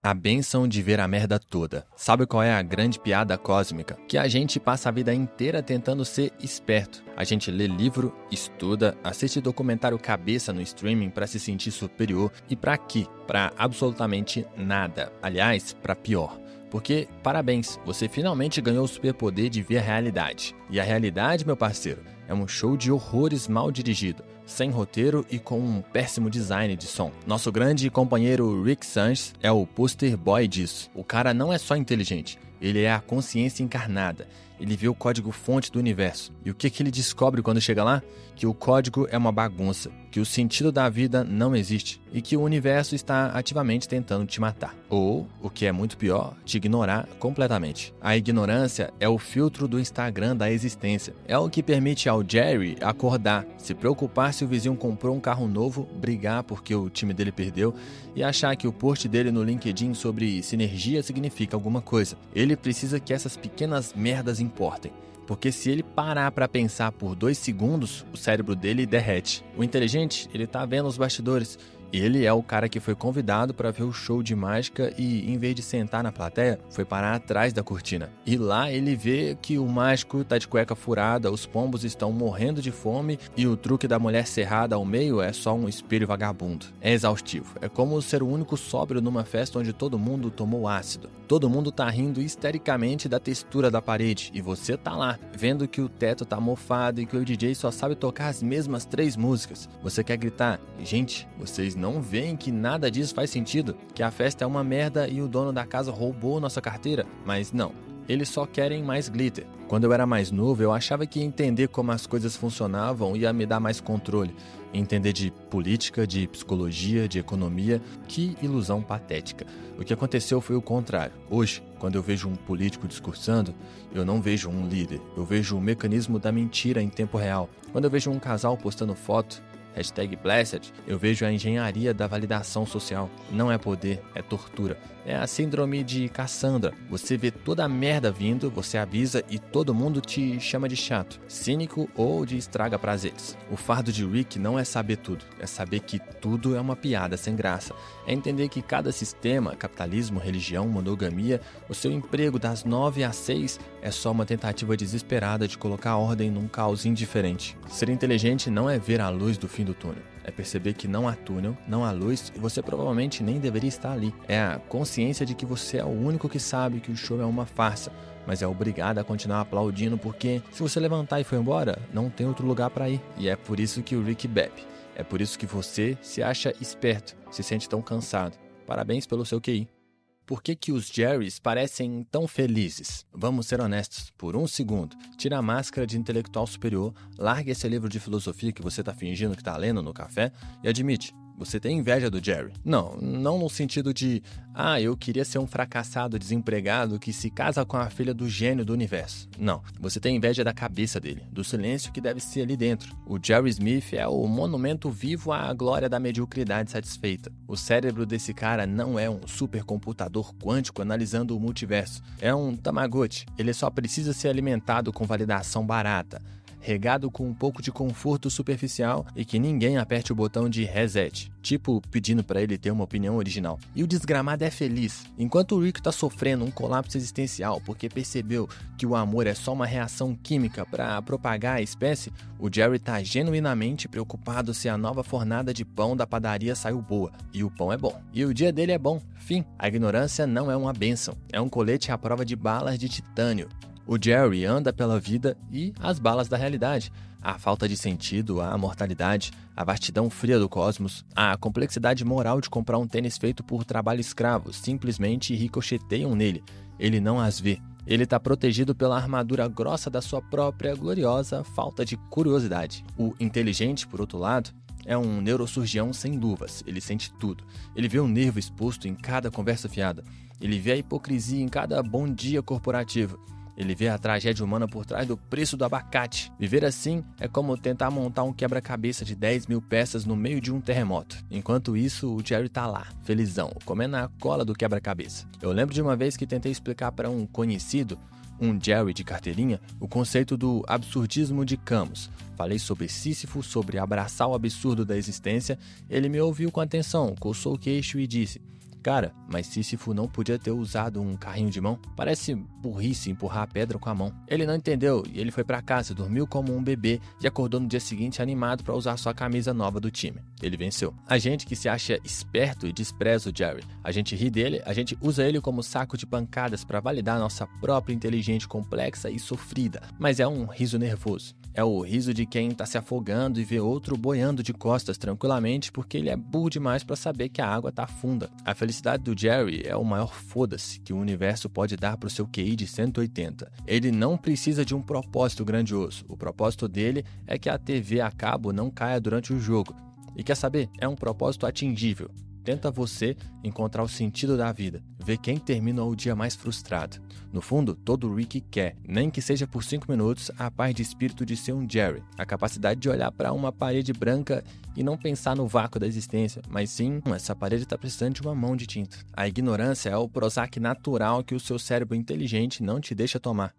A bênção de ver a merda toda. Sabe qual é a grande piada cósmica? Que a gente passa a vida inteira tentando ser esperto. A gente lê livro, estuda, assiste documentário cabeça no streaming pra se sentir superior. E pra quê? Pra absolutamente nada. Aliás, pra pior. Porque, parabéns, você finalmente ganhou o superpoder de ver a realidade. E a realidade, meu parceiro, é um show de horrores mal dirigido, sem roteiro e com um péssimo design de som. Nosso grande companheiro Rick Sanchez é o poster boy disso. O cara não é só inteligente, ele é a consciência encarnada. Ele vê o código-fonte do universo. E o que ele descobre quando chega lá? Que o código é uma bagunça, que o sentido da vida não existe e que o universo está ativamente tentando te matar. Ou, o que é muito pior, te ignorar completamente. A ignorância é o filtro do Instagram da existência. É o que permite ao Jerry acordar, se preocupar se o vizinho comprou um carro novo, brigar porque o time dele perdeu e achar que o post dele no LinkedIn sobre sinergia significa alguma coisa. Ele precisa que essas pequenas merdas importem. Porque se ele parar para pensar por 2 segundos, o cérebro dele derrete. O inteligente, ele tá vendo os bastidores. Ele é o cara que foi convidado para ver o show de mágica e, em vez de sentar na plateia, foi parar atrás da cortina. E lá ele vê que o mágico tá de cueca furada, os pombos estão morrendo de fome e o truque da mulher cerrada ao meio é só um espelho vagabundo. É exaustivo. É como ser o único sóbrio numa festa onde todo mundo tomou ácido. Todo mundo tá rindo histericamente da textura da parede e você tá lá, vendo que o teto tá mofado e que o DJ só sabe tocar as mesmas 3 músicas. Você quer gritar: gente, vocês não veem que nada disso faz sentido? Que a festa é uma merda e o dono da casa roubou nossa carteira? Mas não, eles só querem mais glitter. Quando eu era mais novo, eu achava que entender como as coisas funcionavam ia me dar mais controle. Entender de política, de psicologia, de economia. Que ilusão patética. O que aconteceu foi o contrário. Hoje, quando eu vejo um político discursando, eu não vejo um líder. Eu vejo o mecanismo da mentira em tempo real. Quando eu vejo um casal postando foto, #Blessed, eu vejo a engenharia da validação social. Não é poder, é tortura. É a síndrome de Cassandra. Você vê toda a merda vindo, você avisa e todo mundo te chama de chato, cínico ou de estraga prazeres. O fardo de Rick não é saber tudo, é saber que tudo é uma piada sem graça. É entender que cada sistema, capitalismo, religião, monogamia, o seu emprego das 9 às 6 é só uma tentativa desesperada de colocar ordem num caos indiferente. Ser inteligente não é ver a luz do fim do túnel. É perceber que não há túnel, não há luz e você provavelmente nem deveria estar ali. É a consciência de que você é o único que sabe que o show é uma farsa, mas é obrigado a continuar aplaudindo porque se você levantar e for embora, não tem outro lugar para ir. E é por isso que o Rick bebe. É por isso que você se acha esperto, se sente tão cansado. Parabéns pelo seu QI. Por que os Jerrys parecem tão felizes? Vamos ser honestos, por 1 segundo. Tira a máscara de intelectual superior, larga esse livro de filosofia que você tá fingindo que tá lendo no café e admite, você tem inveja do Jerry. Não no sentido de, eu queria ser um fracassado desempregado que se casa com a filha do gênio do universo. Não, você tem inveja da cabeça dele, do silêncio que deve ser ali dentro. O Jerry Smith é o monumento vivo à glória da mediocridade satisfeita. O cérebro desse cara não é um supercomputador quântico analisando o multiverso. É um Tamagotchi. Ele só precisa ser alimentado com validação barata, regado com um pouco de conforto superficial e que ninguém aperte o botão de reset, tipo pedindo pra ele ter uma opinião original. E o desgramado é feliz. Enquanto o Rick tá sofrendo um colapso existencial porque percebeu que o amor é só uma reação química pra propagar a espécie, o Jerry tá genuinamente preocupado se a nova fornada de pão da padaria saiu boa. E o pão é bom. E o dia dele é bom. Fim. A ignorância não é uma bênção. É um colete à prova de balas de titânio. O Jerry anda pela vida e as balas da realidade. A falta de sentido, a mortalidade, a vastidão fria do cosmos, a complexidade moral de comprar um tênis feito por trabalho escravo simplesmente ricocheteiam nele. Ele não as vê. Ele está protegido pela armadura grossa da sua própria gloriosa falta de curiosidade. O inteligente, por outro lado, é um neurocirurgião sem luvas. Ele sente tudo. Ele vê o nervo exposto em cada conversa fiada. Ele vê a hipocrisia em cada bom dia corporativo. Ele vê a tragédia humana por trás do preço do abacate. Viver assim é como tentar montar um quebra-cabeça de 10 mil peças no meio de um terremoto. Enquanto isso, o Jerry tá lá, felizão, comendo a cola do quebra-cabeça. Eu lembro de uma vez que tentei explicar para um conhecido, um Jerry de carteirinha, o conceito do absurdismo de Camus. Falei sobre Sísifo, sobre abraçar o absurdo da existência. Ele me ouviu com atenção, coçou o queixo e disse: cara, mas Sísifo não podia ter usado um carrinho de mão. Parece burrice empurrar a pedra com a mão. Ele não entendeu e ele foi pra casa, dormiu como um bebê e acordou no dia seguinte animado para usar sua camisa nova do time. Ele venceu. A gente que se acha esperto e despreza o Jerry. A gente ri dele, a gente usa ele como saco de pancadas para validar nossa própria inteligência complexa e sofrida. Mas é um riso nervoso. É o riso de quem tá se afogando e vê outro boiando de costas tranquilamente porque ele é burro demais para saber que a água tá funda. A felicidade do Jerry é o maior foda-se que o universo pode dar pro seu QI de 180. Ele não precisa de um propósito grandioso. O propósito dele é que a TV a cabo não caia durante o jogo. E quer saber? É um propósito atingível. Tenta você encontrar o sentido da vida, ver quem termina o dia mais frustrado. No fundo, todo Rick quer, nem que seja por 5 minutos, a paz de espírito de ser um Jerry, a capacidade de olhar para uma parede branca e não pensar no vácuo da existência, mas sim, essa parede está precisando de uma mão de tinta. A ignorância é o Prozac natural que o seu cérebro inteligente não te deixa tomar.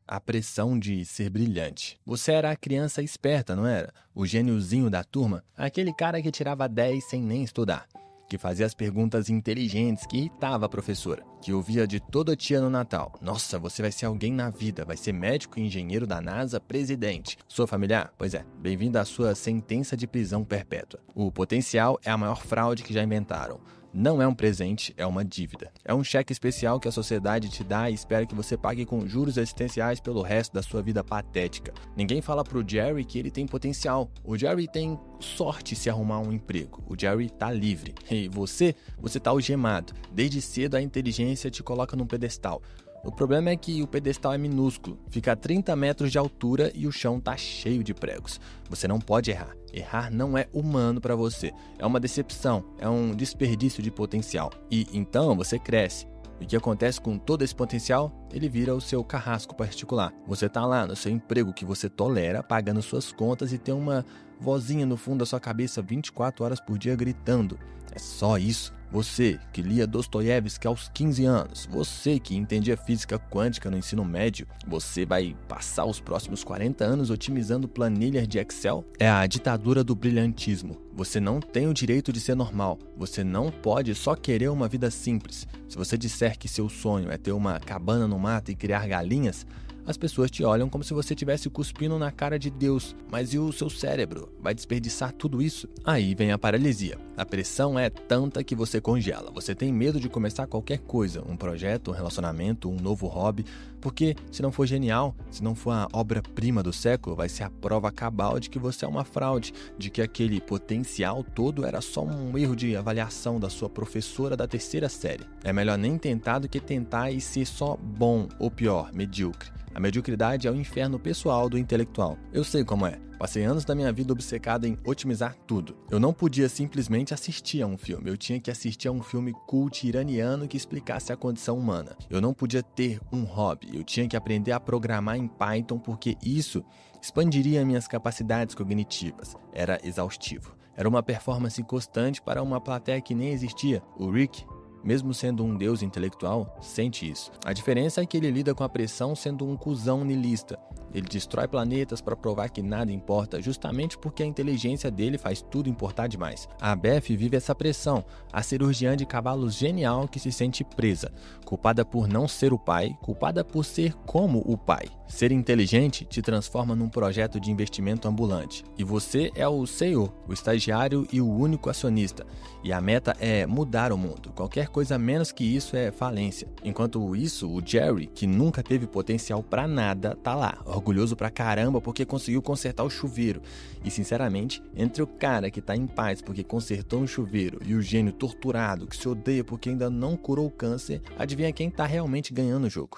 A pressão de ser brilhante. Você era a criança esperta, não era? O gêniozinho da turma, aquele cara que tirava 10 sem nem estudar, que fazia as perguntas inteligentes, que irritava a professora, que ouvia de toda tia no Natal: nossa, você vai ser alguém na vida, vai ser médico, engenheiro da NASA, presidente. Sou familiar? Pois é, bem-vindo à sua sentença de prisão perpétua. O potencial é a maior fraude que já inventaram. Não é um presente, é uma dívida. É um cheque especial que a sociedade te dá e espera que você pague com juros existenciais pelo resto da sua vida patética. Ninguém fala pro Jerry que ele tem potencial. O Jerry tem sorte se arrumar um emprego. O Jerry tá livre. E você tá algemado. Desde cedo a inteligência te coloca num pedestal. O problema é que o pedestal é minúsculo, fica a 30 metros de altura e o chão tá cheio de pregos. Você não pode errar. Errar não é humano para você. É uma decepção, é um desperdício de potencial. E então você cresce. E o que acontece com todo esse potencial? Ele vira o seu carrasco particular. Você tá lá no seu emprego que você tolera, pagando suas contas e tem uma vozinha no fundo da sua cabeça 24 horas por dia gritando: é só isso? Você que lia Dostoiévski aos 15 anos, você que entendia física quântica no ensino médio, você vai passar os próximos 40 anos otimizando planilhas de Excel? É a ditadura do brilhantismo. Você não tem o direito de ser normal. Você não pode só querer uma vida simples. Se você disser que seu sonho é ter uma cabana no mato e criar galinhas, as pessoas te olham como se você estivesse cuspindo na cara de Deus. Mas e o seu cérebro? Vai desperdiçar tudo isso? Aí vem a paralisia. A pressão é tanta que você congela. Você tem medo de começar qualquer coisa, um projeto, um relacionamento, um novo hobby, porque se não for genial, se não for a obra-prima do século, vai ser a prova cabal de que você é uma fraude, de que aquele potencial todo era só um erro de avaliação da sua professora da 3ª série. É melhor nem tentar do que tentar e ser só bom, ou pior, medíocre. A mediocridade é o inferno pessoal do intelectual. Eu sei como é. Passei anos da minha vida obcecado em otimizar tudo. Eu não podia simplesmente assistir a um filme. Eu tinha que assistir a um filme cult iraniano que explicasse a condição humana. Eu não podia ter um hobby. Eu tinha que aprender a programar em Python porque isso expandiria minhas capacidades cognitivas. Era exaustivo. Era uma performance constante para uma plateia que nem existia. O Rick, mesmo sendo um deus intelectual, sente isso. A diferença é que ele lida com a pressão sendo um cuzão niilista. Ele destrói planetas para provar que nada importa, justamente porque a inteligência dele faz tudo importar demais. A Beth vive essa pressão, a cirurgiã de cavalos genial que se sente presa, culpada por não ser o pai, culpada por ser como o pai. Ser inteligente te transforma num projeto de investimento ambulante. E você é o CEO, o estagiário e o único acionista. E a meta é mudar o mundo. Qualquer coisa menos que isso é falência. Enquanto isso, o Jerry, que nunca teve potencial pra nada, tá lá, orgulhoso pra caramba porque conseguiu consertar o chuveiro. E sinceramente, entre o cara que tá em paz porque consertou um chuveiro e o gênio torturado que se odeia porque ainda não curou o câncer, adivinha quem tá realmente ganhando o jogo?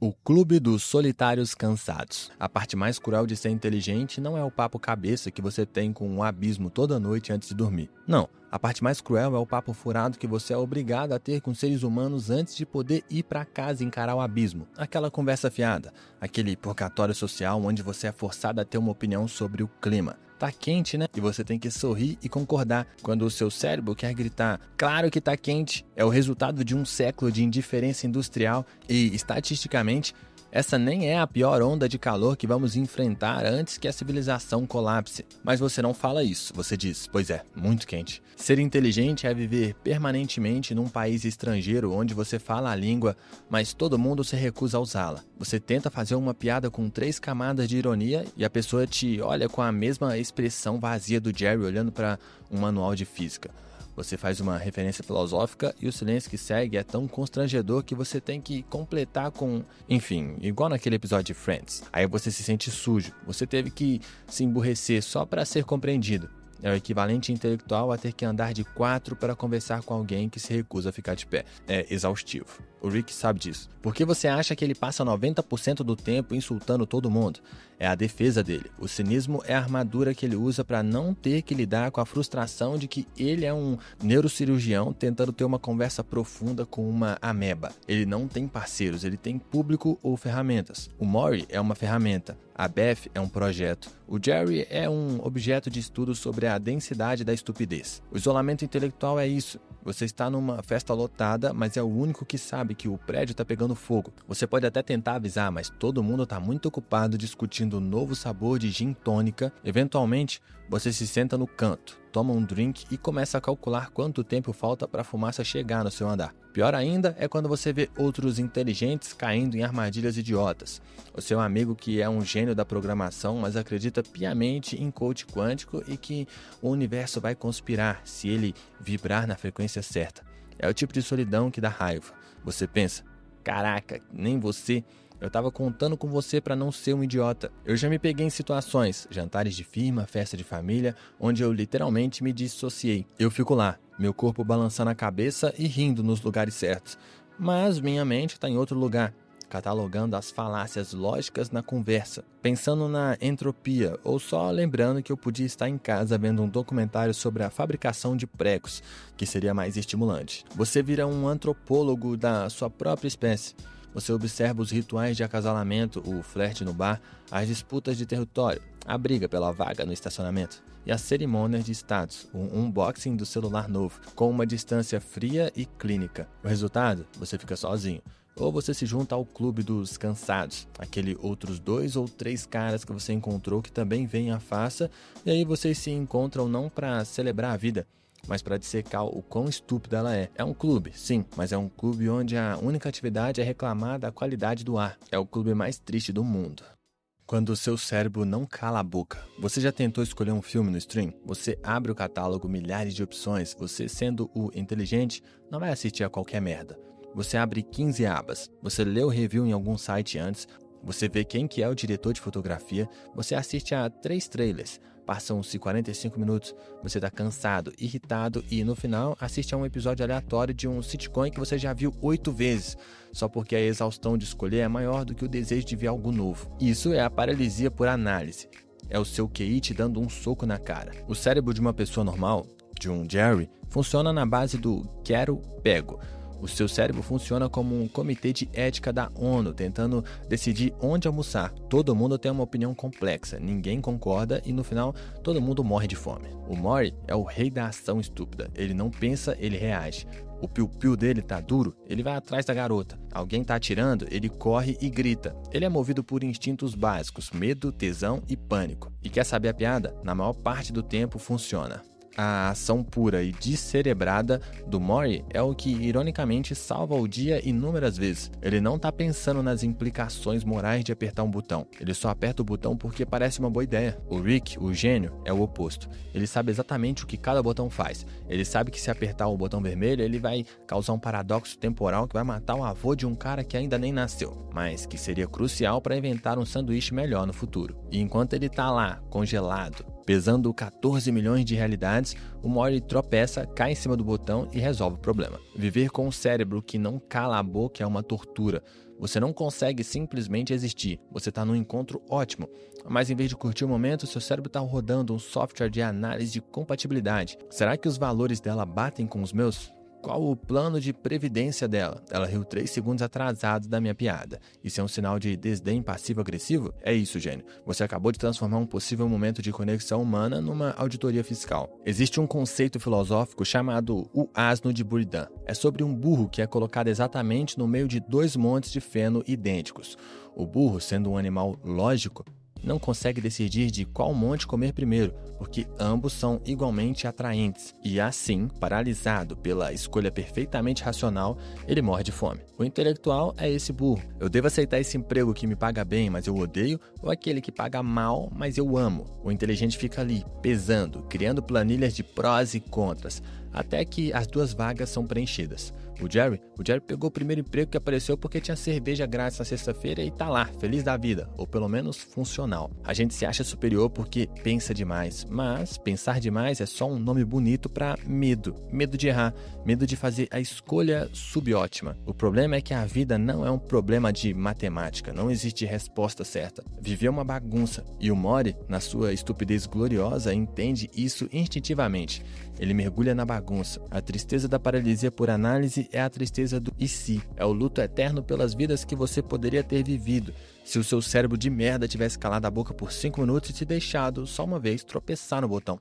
O Clube dos Solitários Cansados. A parte mais cruel de ser inteligente não é o papo cabeça que você tem com um abismo toda noite antes de dormir. Não, a parte mais cruel é o papo furado que você é obrigado a ter com seres humanos antes de poder ir pra casa e encarar o abismo. Aquela conversa fiada, aquele purgatório social onde você é forçado a ter uma opinião sobre o clima. Tá quente, né? E você tem que sorrir e concordar quando o seu cérebro quer gritar: claro que tá quente. É o resultado de um século de indiferença industrial e, estatisticamente, Essa nem é a pior onda de calor que vamos enfrentar antes que a civilização colapse. Mas você não fala isso, você diz, pois é, muito quente. Ser inteligente é viver permanentemente num país estrangeiro onde você fala a língua, mas todo mundo se recusa a usá-la. Você tenta fazer uma piada com 3 camadas de ironia e a pessoa te olha com a mesma expressão vazia do Jerry olhando para um manual de física. Você faz uma referência filosófica e o silêncio que segue é tão constrangedor que você tem que completar com... Enfim, igual naquele episódio de Friends. Aí você se sente sujo. Você teve que se emburrecer só para ser compreendido. É o equivalente intelectual a ter que andar de 4 para conversar com alguém que se recusa a ficar de pé. É exaustivo. O Rick sabe disso. Por que você acha que ele passa 90% do tempo insultando todo mundo? É a defesa dele. O cinismo é a armadura que ele usa para não ter que lidar com a frustração de que ele é um neurocirurgião tentando ter uma conversa profunda com uma ameba. Ele não tem parceiros, ele tem público ou ferramentas. O Maury é uma ferramenta. A Beth é um projeto. O Jerry é um objeto de estudo sobre a densidade da estupidez. O isolamento intelectual é isso. Você está numa festa lotada, mas é o único que sabe que o prédio está pegando fogo. Você pode até tentar avisar, mas todo mundo está muito ocupado discutindo o novo sabor de gin tônica. Eventualmente, você se senta no canto, toma um drink e começa a calcular quanto tempo falta para a fumaça chegar no seu andar. Pior ainda é quando você vê outros inteligentes caindo em armadilhas idiotas. O seu amigo que é um gênio da programação, mas acredita piamente em coach quântico e que o universo vai conspirar se ele vibrar na frequência certa. É o tipo de solidão que dá raiva. Você pensa, caraca, nem você... Eu tava contando com você para não ser um idiota. Eu já me peguei em situações, jantares de firma, festa de família, onde eu literalmente me dissociei. Eu fico lá, meu corpo balançando a cabeça e rindo nos lugares certos. Mas minha mente está em outro lugar, catalogando as falácias lógicas na conversa, pensando na entropia ou só lembrando que eu podia estar em casa vendo um documentário sobre a fabricação de pregos, que seria mais estimulante. Você vira um antropólogo da sua própria espécie. Você observa os rituais de acasalamento, o flerte no bar, as disputas de território, a briga pela vaga no estacionamento e as cerimônias de status, o unboxing do celular novo, com uma distância fria e clínica. O resultado? Você fica sozinho. Ou você se junta ao clube dos cansados, aquele outros 2 ou 3 caras que você encontrou que também vêm à farsa, e aí vocês se encontram não para celebrar a vida, mas para dissecar o quão estúpida ela é. É um clube, sim, mas é um clube onde a única atividade é reclamar da qualidade do ar. É o clube mais triste do mundo. Quando o seu cérebro não cala a boca. Você já tentou escolher um filme no stream? Você abre o catálogo, milhares de opções. Você, sendo o inteligente, não vai assistir a qualquer merda. Você abre 15 abas. Você lê o review em algum site antes. Você vê quem que é o diretor de fotografia. Você assiste a 3 trailers. Passam-se 45 minutos, você está cansado, irritado e no final assiste a um episódio aleatório de um sitcom que você já viu 8 vezes, só porque a exaustão de escolher é maior do que o desejo de ver algo novo. Isso é a paralisia por análise. É o seu QI te dando um soco na cara. O cérebro de uma pessoa normal, de um Jerry, funciona na base do quero, pego. O seu cérebro funciona como um comitê de ética da ONU, tentando decidir onde almoçar. Todo mundo tem uma opinião complexa, ninguém concorda e no final todo mundo morre de fome. O Maury é o rei da ação estúpida. Ele não pensa, ele reage. O piu-piu dele tá duro, ele vai atrás da garota. Alguém tá atirando, ele corre e grita. Ele é movido por instintos básicos, medo, tesão e pânico. E quer saber a piada? Na maior parte do tempo funciona. A ação pura e descerebrada do Maury é o que, ironicamente, salva o dia inúmeras vezes. Ele não tá pensando nas implicações morais de apertar um botão. Ele só aperta o botão porque parece uma boa ideia. O Rick, o gênio, é o oposto. Ele sabe exatamente o que cada botão faz. Ele sabe que se apertar o botão vermelho, ele vai causar um paradoxo temporal que vai matar o avô de um cara que ainda nem nasceu, mas que seria crucial para inventar um sanduíche melhor no futuro. E enquanto ele tá lá, congelado, pesando 14 milhões de realidades, o Maury tropeça, cai em cima do botão e resolve o problema. Viver com um cérebro que não cala a boca é uma tortura. Você não consegue simplesmente existir. Você está num encontro ótimo, mas em vez de curtir o momento, seu cérebro está rodando um software de análise de compatibilidade. Será que os valores dela batem com os meus? Qual o plano de previdência dela? Ela riu 3 segundos atrasado da minha piada. Isso é um sinal de desdém passivo-agressivo? É isso, gênio. Você acabou de transformar um possível momento de conexão humana numa auditoria fiscal. Existe um conceito filosófico chamado o asno de Buridan. É sobre um burro que é colocado exatamente no meio de 2 montes de feno idênticos. O burro, sendo um animal lógico, não consegue decidir de qual monte comer primeiro, porque ambos são igualmente atraentes. E assim, paralisado pela escolha perfeitamente racional, ele morre de fome. O intelectual é esse burro. Eu devo aceitar esse emprego que me paga bem, mas eu odeio, ou aquele que paga mal, mas eu amo? O inteligente fica ali, pesando, criando planilhas de prós e contras, até que as 2 vagas são preenchidas. O Jerry pegou o primeiro emprego que apareceu porque tinha cerveja grátis na sexta-feira e tá lá, feliz da vida, ou pelo menos funcional. A gente se acha superior porque pensa demais, mas pensar demais é só um nome bonito para medo. Medo de errar, medo de fazer a escolha subótima. O problema é que a vida não é um problema de matemática, não existe resposta certa. Viver é uma bagunça, e o Mori, na sua estupidez gloriosa, entende isso instintivamente. Ele mergulha na bagunça. A tristeza da paralisia por análise é a tristeza do e se. É o luto eterno pelas vidas que você poderia ter vivido, se o seu cérebro de merda tivesse calado a boca por 5 minutos e te deixado, só uma vez, tropeçar no botão.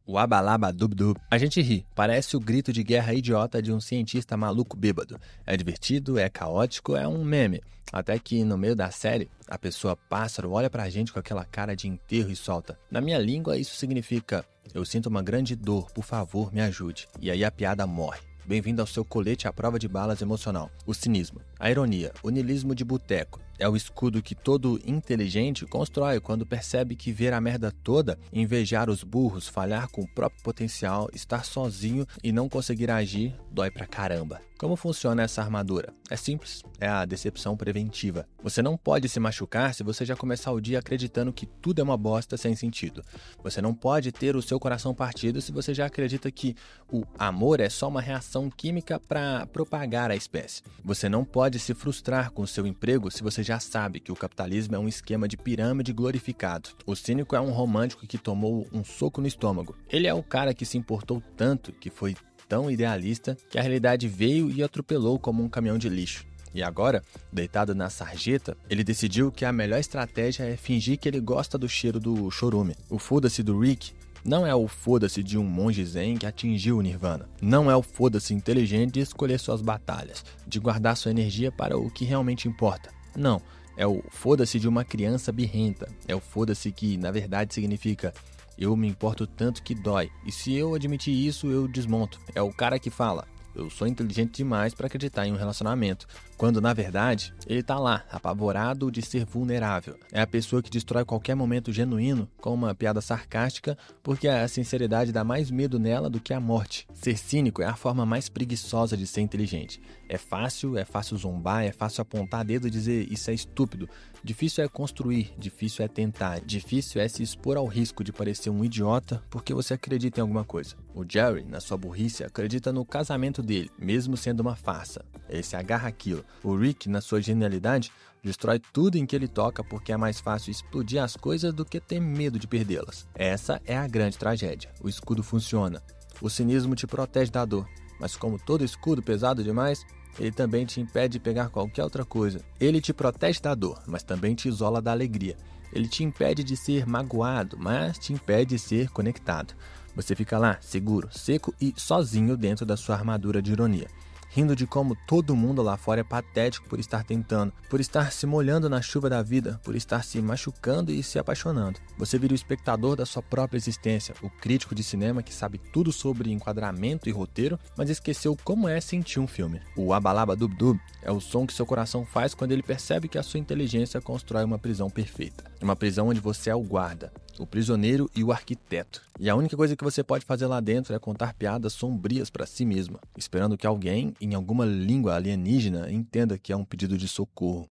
O abalaba dub dub. A gente ri, parece o grito de guerra idiota de um cientista maluco bêbado. É divertido, é caótico, é um meme. Até que, no meio da série, a pessoa pássaro olha pra gente com aquela cara de enterro e solta. Na minha língua, isso significa: eu sinto uma grande dor, por favor, me ajude. E aí a piada morre. Bem-vindo ao seu colete à prova de balas emocional. O cinismo, a ironia, o niilismo de boteco. É o escudo que todo inteligente constrói quando percebe que ver a merda toda, invejar os burros, falhar com o próprio potencial, estar sozinho e não conseguir agir, dói pra caramba. Como funciona essa armadura? É simples, é a decepção preventiva. Você não pode se machucar se você já começar o dia acreditando que tudo é uma bosta sem sentido. Você não pode ter o seu coração partido se você já acredita que o amor é só uma reação química para propagar a espécie. Você não pode se frustrar com o seu emprego se você já sabe que o capitalismo é um esquema de pirâmide glorificado. O cínico é um romântico que tomou um soco no estômago. Ele é o cara que se importou tanto, que foi tão idealista, que a realidade veio e atropelou como um caminhão de lixo. E agora, deitado na sarjeta, ele decidiu que a melhor estratégia é fingir que ele gosta do cheiro do chorume. O foda-se do Rick não é o foda-se de um monge zen que atingiu o nirvana. Não é o foda-se inteligente de escolher suas batalhas, de guardar sua energia para o que realmente importa. Não, é o foda-se de uma criança birrenta. É o foda-se que, na verdade, significa: eu me importo tanto que dói. E se eu admitir isso, eu desmonto. É o cara que fala: eu sou inteligente demais para acreditar em um relacionamento. Quando, na verdade, ele tá lá, apavorado de ser vulnerável. É a pessoa que destrói qualquer momento genuíno com uma piada sarcástica, porque a sinceridade dá mais medo nela do que a morte. Ser cínico é a forma mais preguiçosa de ser inteligente. É fácil zombar, é fácil apontar dedo e dizer isso é estúpido. Difícil é construir, difícil é tentar, difícil é se expor ao risco de parecer um idiota porque você acredita em alguma coisa. O Jerry, na sua burrice, acredita no casamento dele, mesmo sendo uma farsa. Ele se agarra àquilo. O Rick, na sua genialidade, destrói tudo em que ele toca porque é mais fácil explodir as coisas do que ter medo de perdê-las. Essa é a grande tragédia. O escudo funciona. O cinismo te protege da dor, mas como todo escudo pesado demais, ele também te impede de pegar qualquer outra coisa. Ele te protege da dor, mas também te isola da alegria. Ele te impede de ser magoado, mas te impede de ser conectado. Você fica lá, seguro, seco e sozinho dentro da sua armadura de ironia, rindo de como todo mundo lá fora é patético por estar tentando, por estar se molhando na chuva da vida, por estar se machucando e se apaixonando. Você vira o espectador da sua própria existência, o crítico de cinema que sabe tudo sobre enquadramento e roteiro, mas esqueceu como é sentir um filme. O abalaba dub dub é o som que seu coração faz quando ele percebe que a sua inteligência constrói uma prisão perfeita. Uma prisão onde você é o guarda, o prisioneiro e o arquiteto. E a única coisa que você pode fazer lá dentro é contar piadas sombrias para si mesmo, esperando que alguém, em alguma língua alienígena, entenda que é um pedido de socorro.